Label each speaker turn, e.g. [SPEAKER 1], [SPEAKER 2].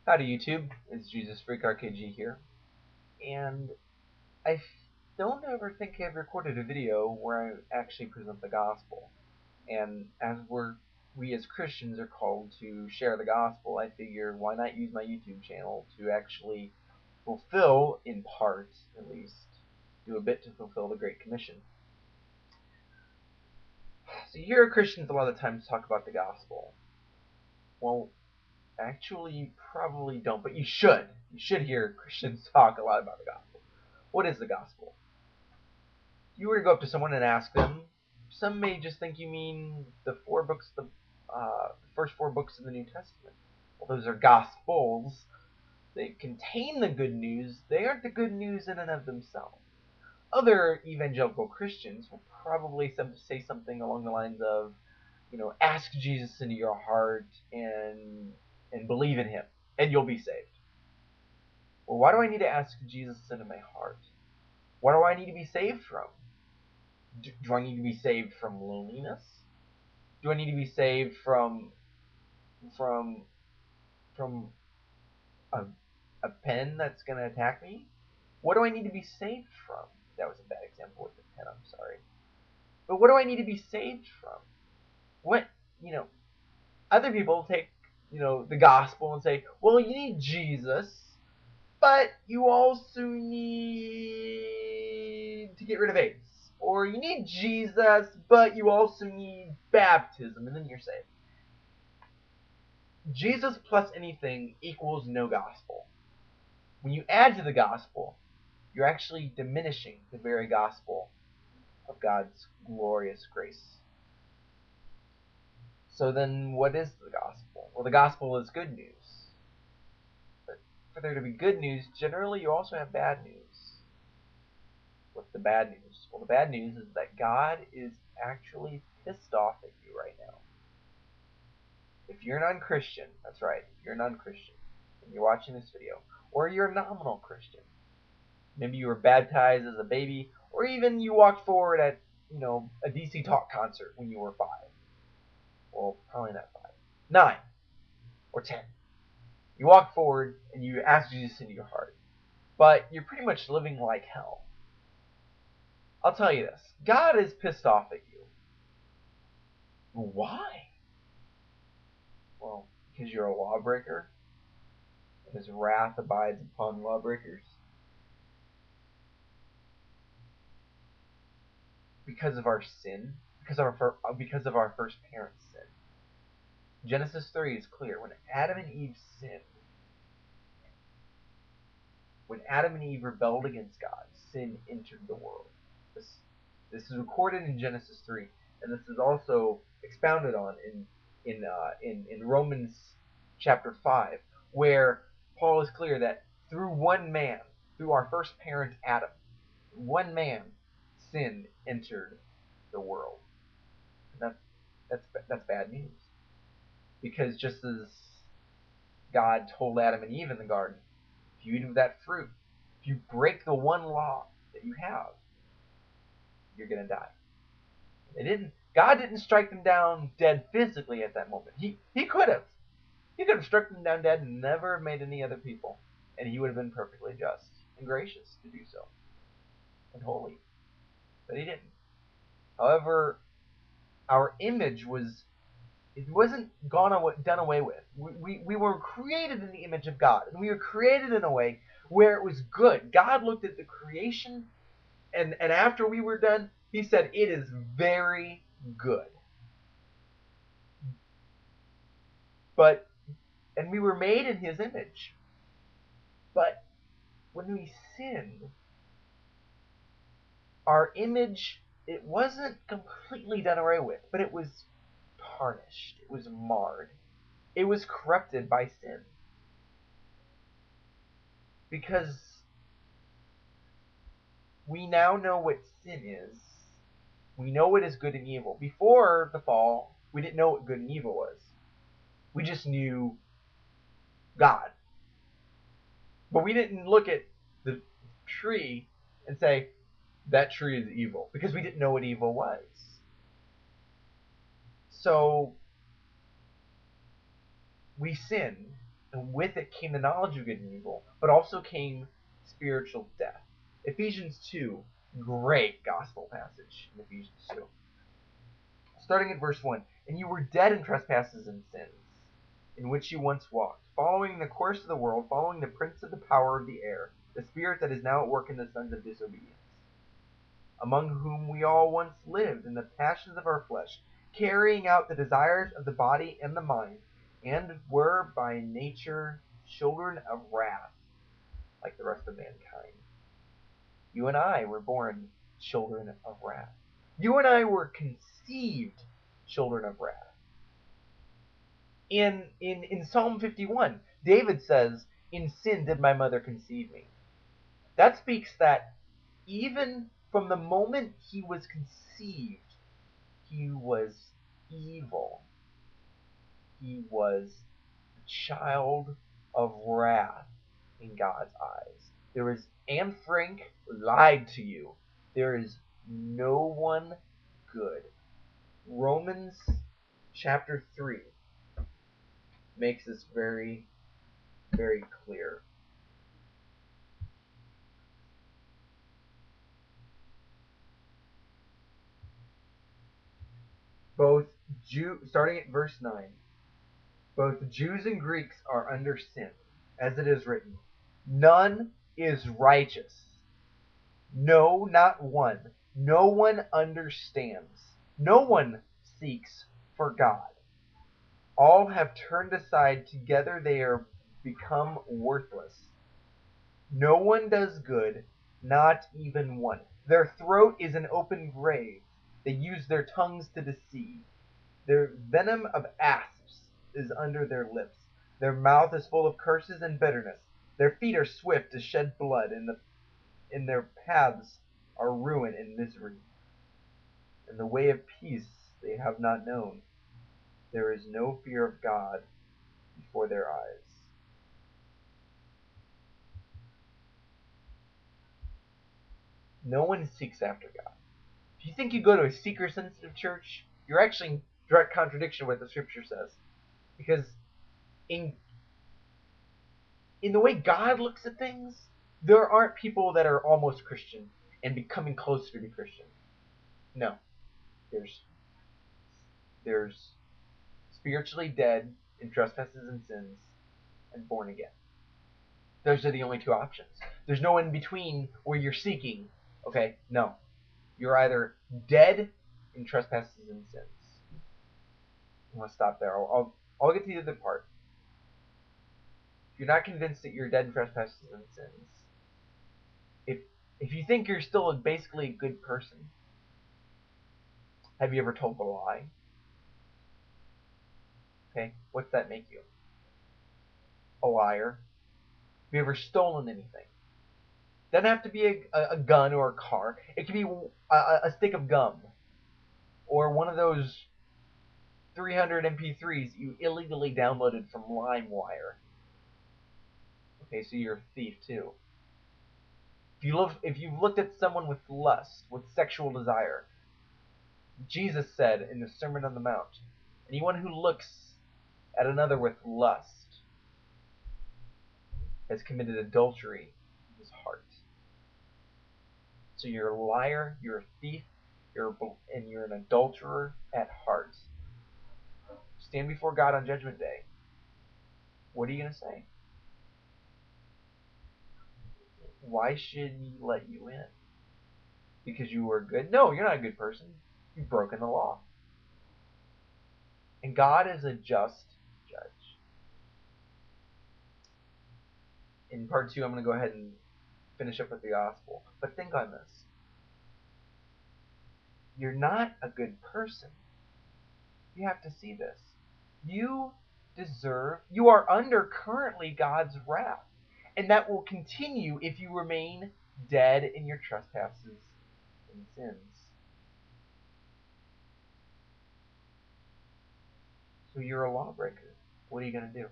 [SPEAKER 1] Howdy YouTube, it's jesusfreakrkg here, and I don't ever think I've recorded a video where I actually present the gospel. And as we as Christians are called to share the gospel, I figure why not use my YouTube channel to actually fulfill, in part at least, do a bit to fulfill the Great Commission. So you hear Christians a lot of times talk about the gospel. Well, actually, you probably don't, but you should. You should hear Christians talk a lot about the gospel. What is the gospel? If you were to go up to someone and ask them, some may just think you mean the first four books of the New Testament. Well, those are gospels. They contain the good news. They aren't the good news in and of themselves. Other evangelical Christians will probably say something along the lines of, ask Jesus into your heart and believe in him, and you'll be saved. Well, why do I need to ask Jesus into my heart? What do I need to be saved from? Do I need to be saved from loneliness? Do I need to be saved from from a, a pen that's going to attack me? What do I need to be saved from? That was a bad example with the pen, I'm sorry. But what do I need to be saved from? What, you know, other people take, the gospel and say, well, you need Jesus, but you also need to get rid of AIDS. Or you need Jesus, but you also need baptism, and then you're saved. Jesus plus anything equals no gospel. When you add to the gospel, you're actually diminishing the very gospel of God's glorious grace. So then what is the gospel? Well, the gospel is good news. But for there to be good news, generally you also have bad news. What's the bad news? Well, the bad news is that God is actually pissed off at you right now. If you're a non-Christian, that's right, if you're a non-Christian, and you're watching this video, or you're a nominal Christian, maybe you were baptized as a baby, or even you walked forward at, a DC Talk concert when you were 5. Well, probably not 5. 9 or 10. You walk forward and you ask Jesus into your heart, but you're pretty much living like hell. I'll tell you this, God is pissed off at you. Why? Well, because you're a lawbreaker, and his wrath abides upon lawbreakers. Because of our sin, because of our first parents' sin. Genesis 3 is clear. When Adam and Eve sinned, when Adam and Eve rebelled against God, sin entered the world. This is recorded in Genesis 3, and this is also expounded on in Romans chapter 5, where Paul is clear that through one man, through our first parent Adam, one man, sin entered the world. And that's bad news, because just as God told Adam and Eve in the garden, if you eat of that fruit, if you break the one law that you have, you're going to die. They didn't. God didn't strike them down dead physically at that moment. He could have. He could have struck them down dead and never made any other people, and he would have been perfectly just and gracious to do so, and holy. But he didn't. However, our image wasn't done away with. We were created in the image of God, and we were created in a way where it was good. God looked at the creation, and after we were done, he said, it is very good. And we were made in his image. But when we sinned, our image, it wasn't completely done away with, but it was tarnished. It was marred. It was corrupted by sin. Because we now know what sin is. We know what is good and evil. Before the fall, we didn't know what good and evil was. We just knew God. But we didn't look at the tree and say, that tree is evil, because we didn't know what evil was. So we sinned, And with it came the knowledge of good and evil, but also came spiritual death. Ephesians 2, great gospel passage in Ephesians 2. Starting at verse 1, and you were dead in trespasses and sins, in which you once walked, following the course of the world, following the prince of the power of the air, the spirit that is now at work in the sons of disobedience, among whom we all once lived in the passions of our flesh, carrying out the desires of the body and the mind, and were by nature children of wrath, like the rest of mankind. You and I were born children of wrath. You and I were conceived children of wrath. In Psalm 51, David says, in sin did my mother conceive me. That speaks that even from the moment he was conceived, he was evil. He was a child of wrath in God's eyes. There is, Anne Frank lied to you. There is no one good. Romans chapter 3 makes this very, very clear. Starting at verse 9, both Jews and Greeks are under sin, as it is written, none is righteous. No, not one. No one understands. No one seeks for God. All have turned aside. Together they are become worthless. No one does good, not even one. Their throat is an open grave. They use their tongues to deceive. Their venom of asps is under their lips. Their mouth is full of curses and bitterness. Their feet are swift to shed blood, and in their paths are ruin and misery. And the way of peace they have not known. There is no fear of God before their eyes. No one seeks after God. If you think you go to a seeker-sensitive church, you're actually in direct contradiction with what the scripture says. Because in the way God looks at things, there aren't people that are almost Christian and becoming closer to be Christian. No. There's spiritually dead in trespasses and sins and born again. Those are the only two options. There's no in between where you're seeking. Okay? No. You're either dead in trespasses and sins. I'm going to stop there. I'll get to the other part. If you're not convinced that you're dead in trespasses and sins, if you think you're still basically a good person, have you ever told a lie? Okay, what's that make you? A liar. Have you ever stolen anything? Doesn't have to be a gun or a car. It could be a stick of gum or one of those 300 MP3s you illegally downloaded from LimeWire. Okay, so you're a thief too. If you've looked at someone with lust, with sexual desire, Jesus said in the Sermon on the Mount, anyone who looks at another with lust has committed adultery in his heart. So you're a liar, you're a thief, and you're an adulterer at heart. Stand before God on Judgment Day. What are you going to say? Why should he let you in? Because you were good? No, you're not a good person. You've broken the law. And God is a just judge. In part 2, I'm going to go ahead and finish up with the gospel. But think on this. You're not a good person. You have to see this. You are under currently God's wrath. And that will continue if you remain dead in your trespasses and sins. So you're a lawbreaker. What are you going to do?